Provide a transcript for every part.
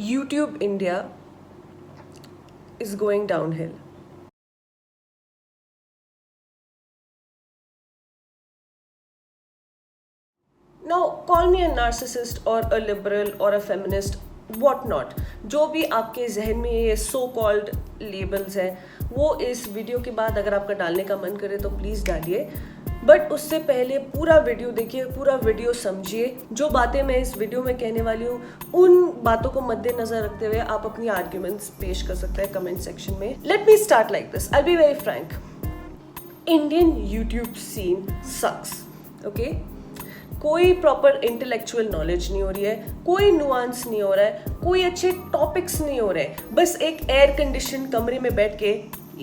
YouTube India is going downhill. Now, call me a narcissist or a liberal or a feminist, what not. जो भी आपके जहन में ये सो कॉल्ड लेबल्स हैं वो इस वीडियो के बाद अगर आपका डालने का मन करे तो प्लीज़ डालिए, बट उससे पहले पूरा वीडियो देखिए, पूरा वीडियो समझिए। जो बातें मैं इस वीडियो में कहने वाली हूँ उन बातों को मद्देनजर रखते हुए आप अपनी आर्ग्यूमेंट्स पेश कर सकते हैं कमेंट सेक्शन में। Let me start like this, I be very frank. Indian YouTube scene sucks, okay. कोई प्रॉपर इंटेलेक्चुअल नॉलेज नहीं हो रही है, कोई नुआंस नहीं हो रहा है, कोई अच्छे टॉपिक्स नहीं हो रहे हैं। बस एक एयर कंडीशन कमरे में बैठ के,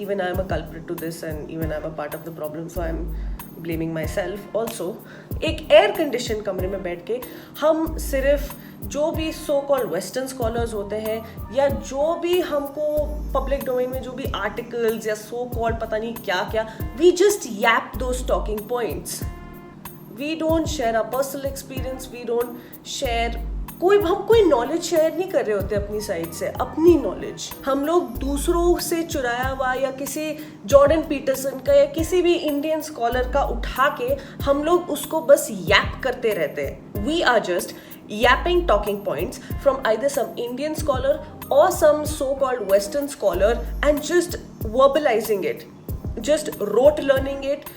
even I am a culprit to this and even I am a part of the problem, so I am blaming myself also. एक एयर कंडीशन कमरे में बैठ के हम सिर्फ जो भी सो कॉल्ड वेस्टर्न स्कॉलर्स होते हैं या जो भी हमको पब्लिक डोमेन में जो भी आर्टिकल्स या सो कॉल्ड पता नहीं क्या क्या, वी जस्ट यैप those talking points. We don't share our personal experience, we don't share हम कोई नॉलेज शेयर नहीं कर रहे होते अपनी साइड से, अपनी नॉलेज हम लोग दूसरों से चुराया हुआ या किसी जॉर्डन पीटरसन का या किसी भी इंडियन स्कॉलर का उठा के हम लोग उसको बस यैप करते रहते हैं। We are just yapping talking points from either some Indian scholar or some so-called Western scholar and just verbalizing it, just rote learning it,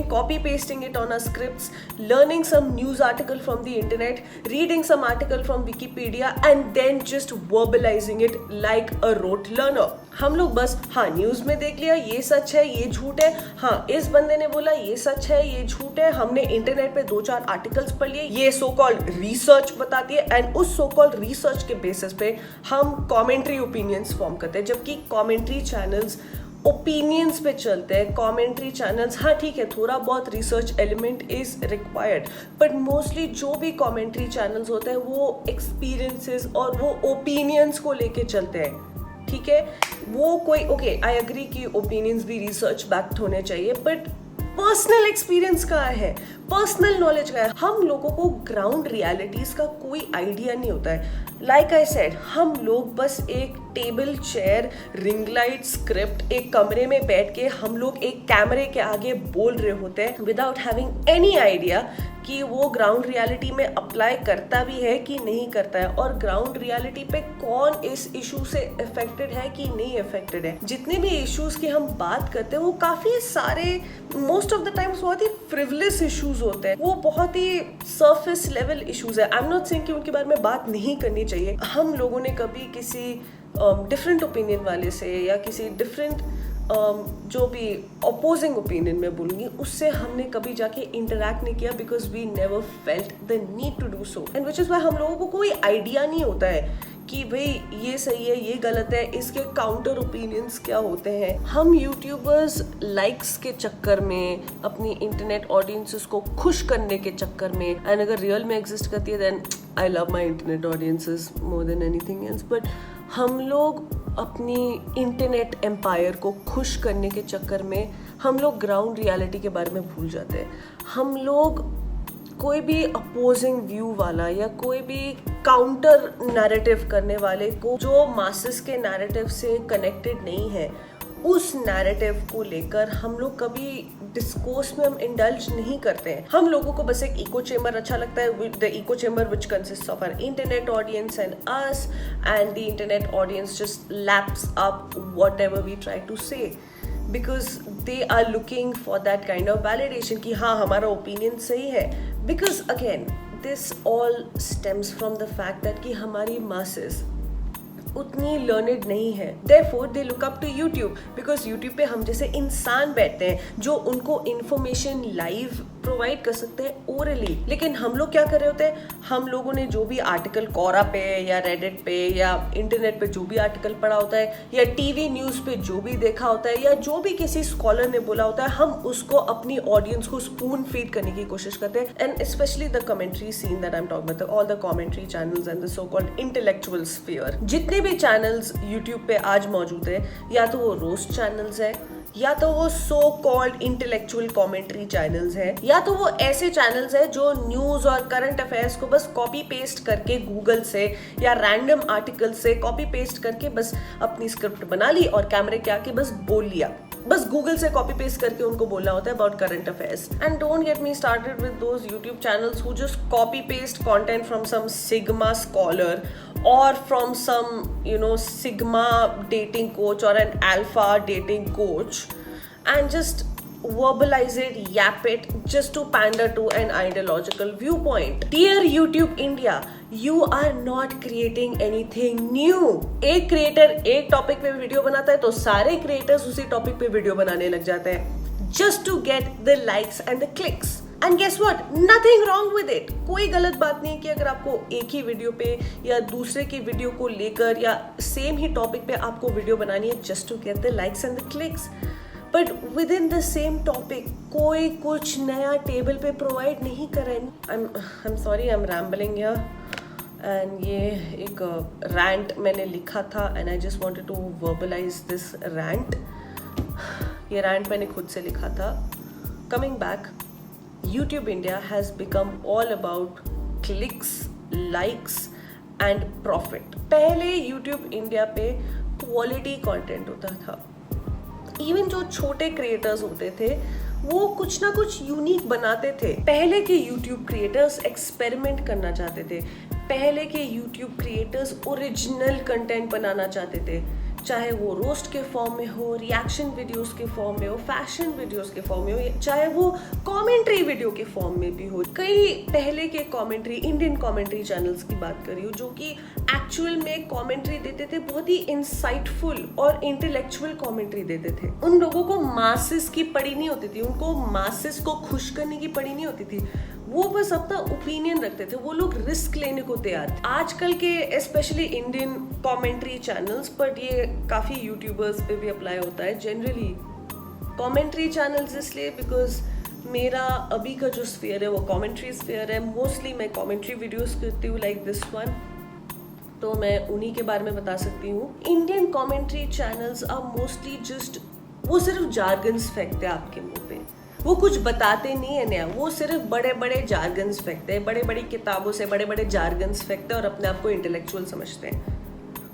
copy pasting it on our scripts, learning some news article from the internet, reading some article from Wikipedia and then just verbalizing it like a rote learner. हम लोग बस हाँ news में देख लिया ये सच है ये झूठ है, हाँ इस बंदे ने बोला ये सच है ये झूठ है, हमने इंटरनेट पे 2-4 आर्टिकल्स पढ़ लिए, ये सो कॉल्ड रिसर्च बताती है एंड उस सो कॉल्ड रिसर्च के बेसिस पे हम कमेंट्री ओपिनियंस फॉर्म करते हैं। जबकि कमेंट्री चैनल्स ओपिनियंस पे चलते हैं, कमेंट्री चैनल्स हाँ ठीक है थोड़ा बहुत research element is required, but mostly जो भी कमेंट्री चैनल्स होते हैं वो एक्सपीरियंसेस और वो ओपिनियंस को लेके चलते हैं, ठीक है। वो कोई ओके आई एग्री कि ओपिनियंस भी रिसर्च बैक्ड होने चाहिए, बट पर्सनल एक्सपीरियंस कहाँ है, पर्सनल नॉलेज का है। हम लोगों को ग्राउंड रियलिटीज का कोई आइडिया नहीं होता है। लाइक आई सेड, हम लोग बस एक table chair ring light script एक कमरे में बैठ के हम लोग एक कैमरे के आगे बोल रहे होते हैं विदाउट हैविंग एनी आइडिया कि वो ग्राउंड रियलिटी में अप्लाई करता भी है कि नहीं करता है और ग्राउंड रियलिटी पे कौन इस इशू से अफेक्टेड है कि नहीं अफेक्टेड है। जितने भी इश्यूज की हम बात करते हैं वो काफी सारे मोस्ट ऑफ द टाइम्स बहुत ही फ्रिवलेस इश्यूज होते हैं, वो बहुत ही सरफेस लेवल इश्यूज है। आई एम नॉट सेइंग कि उनके बारे में बात नहीं करनी चाहिए। हम लोगों ने कभी किसी डिफरेंट ओपिनियन वाले से या किसी डिफरेंट जो भी अपोजिंग ओपिनियन में बोलूँगी उससे हमने कभी जाके इंटरैक्ट नहीं किया because we never felt the need to do so and which is why हम लोगों को कोई आइडिया नहीं होता है कि भाई ये सही है ये गलत है, इसके काउंटर ओपिनियंस क्या होते हैं। हम यूट्यूबर्स लाइक्स के चक्कर में, अपनी इंटरनेट ऑडियंसेस को खुश करने के चक्कर में, एंड अगर रियल में एग्जिस्ट करती है then I love my internet audiences more than anything else, but हम लोग अपनी इंटरनेट एम्पायर को खुश करने के चक्कर में हम लोग ग्राउंड रियलिटी के बारे में भूल जाते हैं। हम लोग कोई भी अपोजिंग व्यू वाला या कोई भी काउंटर नैरेटिव करने वाले को जो मासेस के नैरेटिव से कनेक्टेड नहीं है उस नैरेटिव को लेकर हम लोग कभी डिस्कोर्स में हम इंडल्ज नहीं करते हैं। हम लोगों को बस एक इको चेम्बर अच्छा लगता है, the echo chamber which consist of our internet audience and us, and the internet audience just laps up whatever we try to say because they are looking for that kind of validation कि हाँ हमारा opinion सही है। Because again this all stems from the fact that कि हमारी masses उतनी learned नहीं है, therefore they look up to YouTube because YouTube पे हम जैसे इंसान बैठते हैं जो उनको इन्फॉर्मेशन लाइव प्रोवाइड कर सकते हैं ओरली। लेकिन हम लोग क्या कर रहे होते हैं, हम लोगों ने जो भी आर्टिकल कोरा पे या रेडिट पे या इंटरनेट पे जो भी आर्टिकल पढ़ा होता है या टीवी न्यूज़ पे जो भी देखा होता है या जो भी किसी स्कॉलर ने बोला होता है, हम उसको अपनी ऑडियंस को स्पून फीड करने की कोशिश करते हैं। And specially the commentary seen that I am talking about, all the commentary channels and the so called intellectual sphere. जितने भी चैनल्स यूट्यूब पे आज मौजूद है या तो वो रोस्ट चैनल्स है या तो वो so called intellectual commentary channels हैं, या तो वो ऐसे चैनल्स हैं जो न्यूज और करंट अफेयर्स को बस कॉपी पेस्ट करके गूगल से या रैंडम आर्टिकल से कॉपी पेस्ट करके बस अपनी स्क्रिप्ट बना ली और कैमरे के आके बस बोल लिया। बस गूगल से कॉपी पेस्ट करके उनको बोलना होता है about current affairs. And don't get me started with those YouTube channels who just copy paste content from some sigma scholar or from some sigma dating coach or an alpha dating coach and just verbalize it, yap it just to pander to an ideological viewpoint. Dear YouTube India, you are not creating anything new. एक creator एक topic पे video बनाता है तो सारे creators उसी topic पे video बनाने लग जाते हैं just to get the likes and the clicks. And guess what? Nothing wrong with it. कोई गलत बात नहीं है कि अगर आपको एक ही वीडियो पे या दूसरे की वीडियो को लेकर या सेम ही टॉपिक पे आपको वीडियो बनानी है just to get the likes and the clicks. But within the same topic कोई कुछ नया टेबल पे प्रोवाइड नहीं कर रहा है. I'm sorry, I'm rambling here. And ये एक rant मैंने लिखा था and I just wanted to verbalize this rant. ये rant मैंने खुद से लिखा था. Coming back, YouTube India has become all about clicks, likes and profit. पहले YouTube India पे quality content होता था. Even जो छोटे creators होते थे वो कुछ ना कुछ यूनिक बनाते थे. पहले के YouTube creators एक्सपेरिमेंट करना चाहते थे. पहले के YouTube creators ओरिजिनल कंटेंट बनाना चाहते थे, चाहे वो रोस्ट के फॉर्म में हो, रिएक्शन वीडियोस के फॉर्म में हो, फैशन वीडियोस के फॉर्म में हो, चाहे वो कमेंट्री वीडियो के फॉर्म में भी हो. कई पहले के कमेंट्री इंडियन कमेंट्री चैनल्स की बात करी हो जो कि एक्चुअल में कमेंट्री देते थे, बहुत ही इंसाइटफुल और इंटेलेक्चुअल कमेंट्री देते थे. उन लोगों को मासेस की पड़ी नहीं होती थी, उनको मासेस को खुश करने की पड़ी नहीं होती थी. वो बस अपना ओपिनियन रखते थे. वो लोग रिस्क लेने को तैयार. आजकल के specially Indian commentary channels, but ये काफ़ी यूट्यूबर्स पे भी अप्लाई होता है जनरली. कमेंट्री चैनल्स इसलिए बिकॉज मेरा अभी का जो स्फीयर है वो कमेंट्री स्फीयर है. मोस्टली मैं कमेंट्री वीडियोस करती हूँ लाइक दिस वन, तो मैं उन्हीं के बारे में बता सकती हूँ. Indian commentary channels are mostly just, वो सिर्फ जार्गन्स फेंकते हैं आपके मुंह पे. वो कुछ बताते नहीं है नया, वो सिर्फ बड़े बड़े जार्गन्स फेंकते हैं, बड़े बड़ी किताबों से बड़े बड़े जार्गन्स फेंकते हैं और अपने आप को इंटेलेक्चुअल समझते हैं.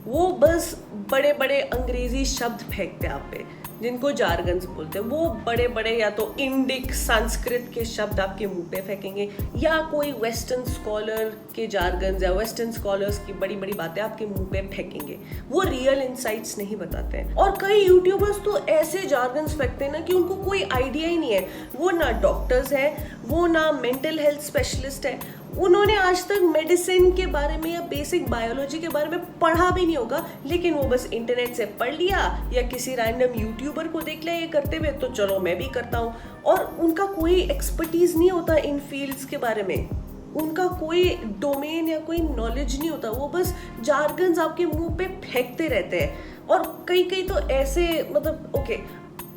वो बस बड़े बड़े अंग्रेजी शब्द फेंकते हैं आप पे जिनको जार्गन्स बोलते हैं. वो बड़े बड़े या तो इंडिक संस्कृत के शब्द आपके मुंह पे फेंकेंगे या कोई वेस्टर्न स्कॉलर के जार्गन्स या वेस्टर्न स्कॉलर्स की बड़ी बड़ी बातें आपके मुंह पे फेंकेंगे. वो रियल इनसाइट्स नहीं बताते हैं. और कई यूट्यूबर्स तो ऐसे जार्गन्स फेंकते हैं ना कि उनको कोई आइडिया ही नहीं है. वो ना डॉक्टर्स हैं, वो ना मेंटल हेल्थ स्पेशलिस्ट है, उन्होंने आज तक मेडिसिन के बारे में या बेसिक बायोलॉजी के बारे में पढ़ा भी नहीं होगा, लेकिन वो बस इंटरनेट से पढ़ लिया या किसी रैंडम यूट्यूबर को देख लिया ये करते हुए तो चलो मैं भी करता हूँ. और उनका कोई एक्सपर्टीज नहीं होता इन फील्ड्स के बारे में, उनका कोई डोमेन या कोई नॉलेज नहीं होता. वो बस जार्गन्स आपके मुंह पे फेंकते रहते हैं. और कई कई तो ऐसे मतलब ओके,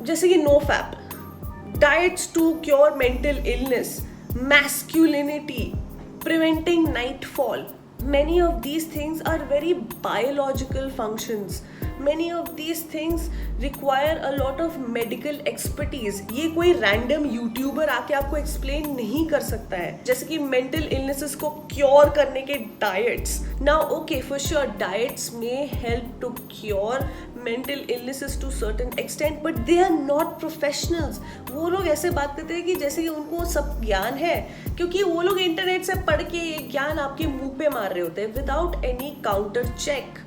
जैसे कि no fap, diets to cure mental illness, masculinity, preventing nightfall. Many of these things are very biological functions. Many of these things require a lot of medical expertise. ये कोई random YouTuber आके आपको explain नहीं कर सकता है. जैसे कि mental illnesses को cure करने के diets. Now, okay, for sure, diets may help to cure mental illnesses to certain extent, but they are not professionals. वो लोग ऐसे बात करते हैं कि जैसे कि उनको सब ज्ञान है, क्योंकि वो लोग इंटरनेट से पढ़ के ये ज्ञान आपके मुंह पे मार रहे होते हैं विदाउट एनी काउंटर चेक.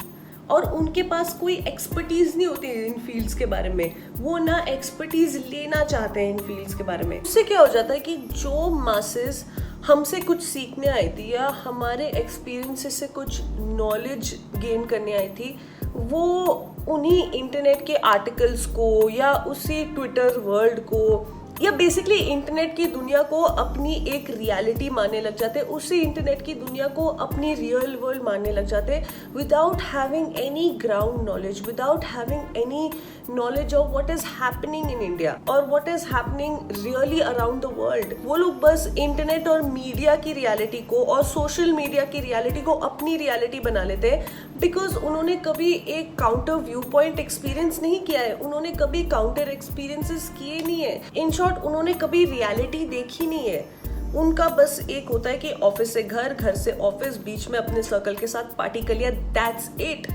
और उनके पास कोई एक्सपर्टीज नहीं होती इन फील्ड्स के बारे में. वो ना एक्सपर्टीज लेना चाहते हैं इन फील्ड्स के बारे में. उससे क्या हो जाता है कि जो मासेस हमसे कुछ सीखने आई थी या हमारे एक्सपीरियंसेस से कुछ नॉलेज गेन करने आई थी, वो उन्हीं इंटरनेट के आर्टिकल्स को या उसी ट्विटर वर्ल्ड को या बेसिकली इंटरनेट की दुनिया को अपनी एक रियलिटी मानने लग जाते, उसी इंटरनेट की दुनिया को अपनी रियल वर्ल्ड मानने लग जाते without having any ground knowledge, without having any knowledge of what is happening in India और what is happening really around the world. वो लोग बस इंटरनेट और मीडिया की रियलिटी को और सोशल मीडिया की रियलिटी को अपनी रियलिटी बना लेते हैं बिकॉज उन्होंने कभी एक काउंटर व्यू पॉइंट एक्सपीरियंस नहीं किया है, उन्होंने कभी काउंटर एक्सपीरियंसेस किए नहीं है। इन शॉर्ट उन्होंने कभी रियलिटी देखी नहीं है। उनका बस एक होता है कि ऑफिस से घर, घर से ऑफिस, बीच में अपने सर्कल के साथ पार्टी कर लिया, दैट्स इट।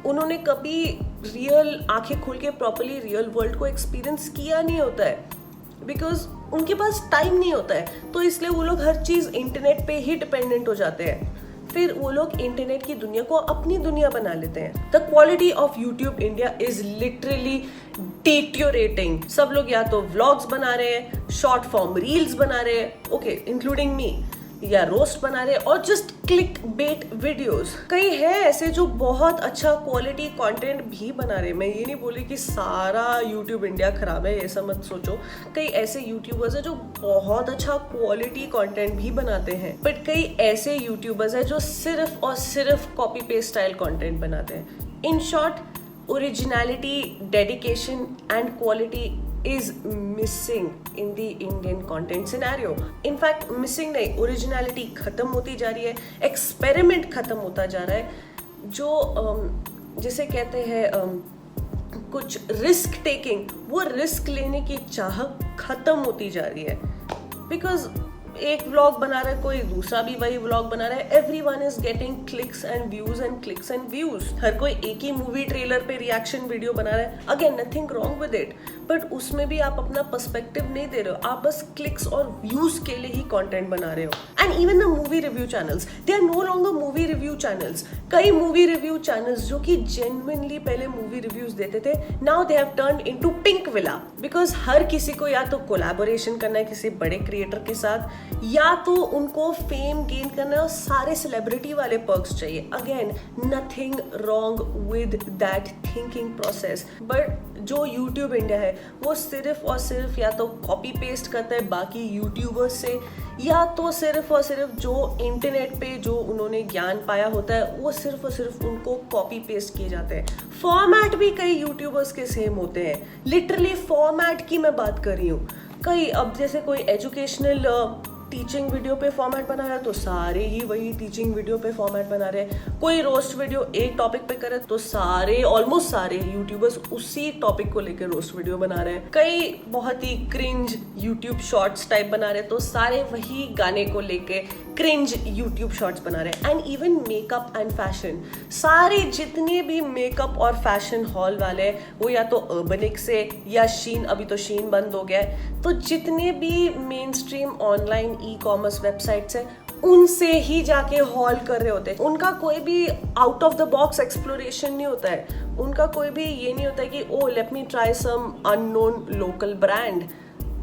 उन्होंने कभी रियल आंखें खोल के प्रॉपर्ली रियल वर्ल्ड को एक्सपीरियंस किया नहीं होता है बिकॉज उनके पास टाइम नहीं होता है। तो इसलिए वो लोग हर चीज़ इंटरनेट पे ही डिपेंडेंट हो जाते हैं, फिर वो लोग इंटरनेट की दुनिया को अपनी दुनिया बना लेते हैं। The quality of YouTube India is literally deteriorating. सब लोग या तो व्लॉग्स बना रहे हैं, शॉर्ट फॉर्म रील्स बना रहे हैं, ओके इंक्लूडिंग मी, या रोस्ट बना रहे हैं और जस्ट क्लिक बेट वीडियोस। कई है ऐसे जो बहुत अच्छा क्वालिटी कंटेंट भी बना रहे हैं। मैं ये नहीं बोली कि सारा यूट्यूब इंडिया खराब है, ऐसा मत सोचो। कई ऐसे यूट्यूबर्स हैं जो बहुत अच्छा क्वालिटी कंटेंट भी बनाते हैं, बट कई ऐसे यूट्यूबर्स हैं जो सिर्फ और सिर्फ कॉपी पेस्ट स्टाइल कंटेंट बनाते हैं। In short, originality, dedication and quality is missing in the Indian content scenario. In fact, missing नहीं, originality खत्म होती जा रही है, experiment खत्म होता जा रहा है। जो जिसे कहते हैं कुछ रिस्क टेकिंग, वो रिस्क लेने की चाह खत्म होती जा रही है बिकॉज एक व्लॉग बना रहा है, कोई दूसरा भी वही व्लॉग बना रहा है, everyone is getting clicks and views and clicks and views. हर कोई एक ही मूवी ट्रेलर पे रिएक्शन वीडियो बना रहा है, again nothing wrong with it, but उसमें भी आप अपना पर्सपेक्टिव नहीं दे रहे हो, आप बस क्लिक्स और व्यूज के लिए ही कंटेंट बना रहे हो। And even the movie review channels, they are no longer movie review channels. कई मूवी रिव्यू चैनल्स जो कि जेन्युइनली पहले मूवी रिव्यूज देते थे, now they have turned into Pinkvilla because हर किसी को या तो कोलैबोरेशन करना है किसी बड़े क्रिएटर के साथ, या तो उनको फेम गेन करना है और सारे सेलिब्रिटी वाले पर्क्स चाहिए। Again nothing wrong with that thinking process, but जो यूट्यूब इंडिया है वो सिर्फ और सिर्फ या तो कॉपी पेस्ट करता है बाकी यूट्यूबर्स से, या तो सिर्फ और सिर्फ जो इंटरनेट पे जो उन्होंने ज्ञान पाया होता है वो सिर्फ और सिर्फ उनको कॉपी पेस्ट किए जाते हैं। फॉर्मेट भी कई यूट्यूबर्स के सेम होते हैं, लिटरली फॉर्मेट की मैं बात कर रही हूँ। कई अब जैसे कोई एजुकेशनल टीचिंग वीडियो पे फॉर्मेट बना रहा है तो सारे ही वही टीचिंग वीडियो पे फॉर्मेट बना रहे हैं। कोई रोस्ट वीडियो एक टॉपिक पे करे तो सारे ऑलमोस्ट सारे यूट्यूबर्स उसी टॉपिक को लेकर रोस्ट वीडियो बना रहे हैं। कई बहुत ही क्रिंज यूट्यूब शॉर्ट्स टाइप बना रहे हैं तो सारे वही गाने को लेके क्रिंज यूट्यूब शॉर्ट्स बना रहे हैं। And even makeup and fashion, सारे जितने भी मेकअप और फैशन हॉल वाले हैं वो या तो अर्बनिक से या शीन, अभी तो शीन बंद हो गया है, तो जितने भी main stream online e commerce websites है उनसे ही जाके हॉल कर रहे होते हैं। उनका कोई भी out of the box exploration नहीं होता है, उनका कोई भी ये नहीं होता है कि oh let me try some unknown local brand.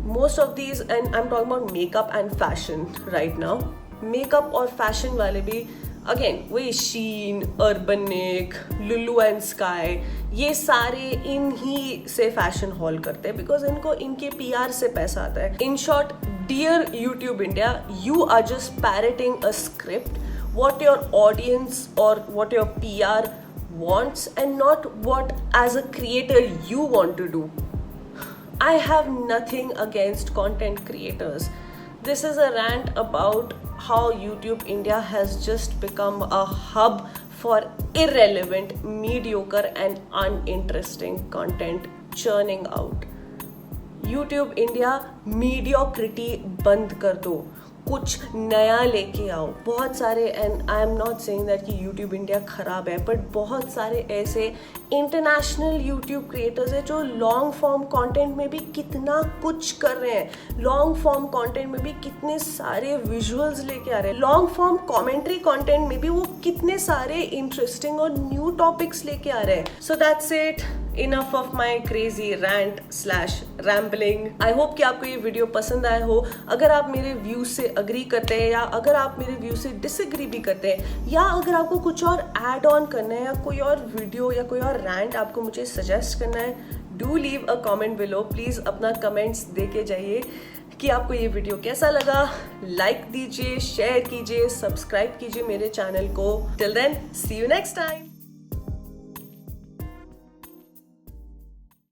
Most of these, and I am talking about makeup and fashion right now, makeup और फैशन वाले भी अगेन वही Shein, Urbanic, Lulu and Sky, ये सारे इन ही से फैशन हॉल करते हैं because इनको इनके पीआर से पैसा आता है। In short, dear YouTube India, you are just parroting a script what your audience or what your PR wants and not what as a creator you want to do. I have nothing against content creators. This is a rant about how YouTube India has just become a hub for irrelevant, mediocre and uninteresting content churning out. YouTube India, mediocrity बंद कर दो, कुछ नया लेके आओ। बहुत सारे, and I am not saying that कि यूट्यूब इंडिया खराब है, बट बहुत सारे ऐसे इंटरनेशनल यूट्यूब क्रिएटर्स हैं जो लॉन्ग फॉर्म कंटेंट में भी कितना कुछ कर रहे हैं, लॉन्ग फॉर्म कंटेंट में भी कितने सारे विजुअल्स लेके आ रहे हैं, लॉन्ग फॉर्म कमेंट्री कंटेंट में भी वो कितने सारे इंटरेस्टिंग और न्यू टॉपिक्स लेके आ रहे हैं। So that's it, enough of my crazy rant slash rambling. I hope कि आपको ये वीडियो पसंद आया हो। अगर आप मेरे व्यूज से अग्री करते हैं या अगर आप मेरे व्यू से डिसएग्री भी करते हैं, या अगर आपको कुछ और ऐड ऑन करना है या कोई और वीडियो या कोई और रैंट आपको मुझे सजेस्ट करना है, do leave a comment below, please अपना कमेंट्स दे के जाइए कि आपको ये वीडियो कैसा लगा। लाइक दीजिए, शेयर कीजिए, सब्सक्राइब कीजिए मेरे चैनल को। Till then see you next time.